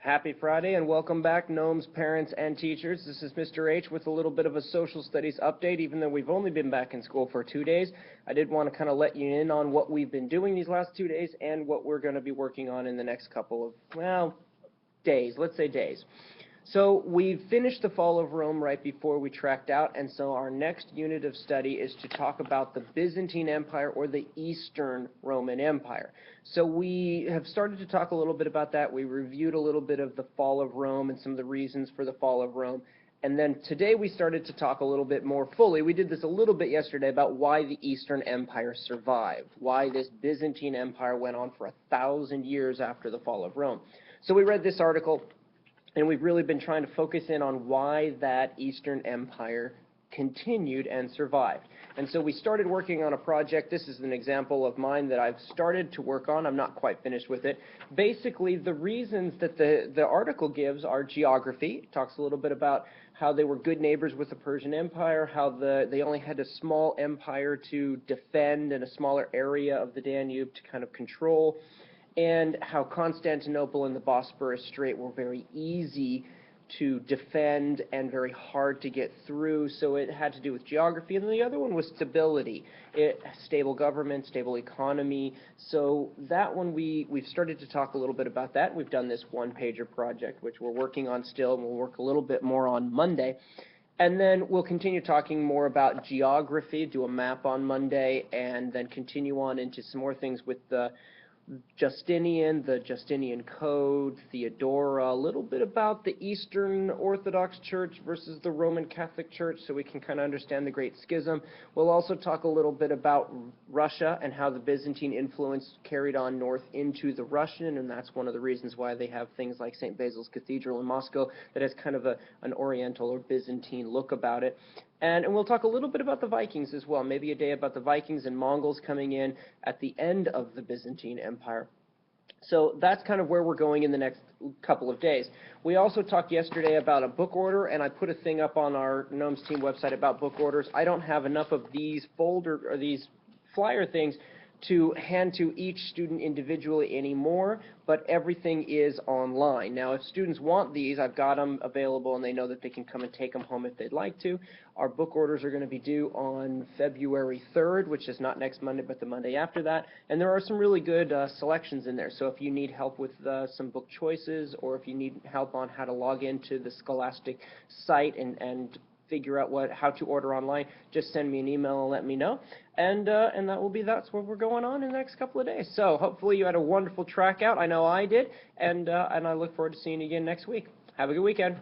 Happy Friday and welcome back, gnomes, parents, and teachers. This is Mr. H with a little bit of a social studies update. Even though we've only been back in school for 2 days, I did want to kind of let you in on what we've been doing these last 2 days and what we're going to be working on in the next couple of, well, days. Let's say days. So we finished the fall of Rome right before we trekked out, and so our next unit of study is to talk about the Byzantine Empire, or the Eastern Roman Empire. So we have started to talk a little bit about that. We reviewed a little bit of the fall of Rome and some of the reasons for the fall of Rome. And then today we started to talk a little bit more fully. We did this a little bit yesterday about why the Eastern Empire survived, why this Byzantine Empire went on for 1,000 years after the fall of Rome. So we read this article, and we've really been trying to focus in on why that Eastern Empire continued and survived. And so we started working on a project. This is an example of mine that I've started to work on. I'm not quite finished with it. Basically, the reasons that the article gives are geography. It talks a little bit about how they were good neighbors with the Persian Empire, how they only had a small empire to defend and a smaller area of the Danube to kind of control, and how Constantinople and the Bosporus Strait were very easy to defend and very hard to get through, so it had to do with geography. And then the other one was stability, stable government, stable economy. So that one, we've started to talk a little bit about that. We've done this one-pager project, which we're working on still, and we'll work a little bit more on Monday. And then we'll continue talking more about geography, do a map on Monday, and then continue on into some more things with the Justinian, the Justinian Code, Theodora, a little bit about the Eastern Orthodox Church versus the Roman Catholic Church, so we can kind of understand the Great Schism. We'll also talk a little bit about Russia and how the Byzantine influence carried on north into the Russian, and that's one of the reasons why they have things like St. Basil's Cathedral in Moscow that has kind of an Oriental or Byzantine look about it. And we'll talk a little bit about the Vikings as well, maybe a day about the Vikings and Mongols coming in at the end of the Byzantine Empire. So that's kind of where we're going in the next couple of days. We also talked yesterday about a book order, and I put a thing up on our Gnomes Team website about book orders. I don't have enough of these these flyer things to hand to each student individually anymore, but everything is online. Now, if students want these, I've got them available, and they know that they can come and take them home if they'd like to. Our book orders are going to be due on February 3rd, which is not next Monday, but the Monday after that, and there are some really good selections in there. So if you need help with some book choices, or if you need help on how to log into the Scholastic site and figure out how to order online, just send me an email and let me know. And that's what we're going on in the next couple of days. So hopefully you had a wonderful track out. I know I did, and I look forward to seeing you again next week. Have a good weekend.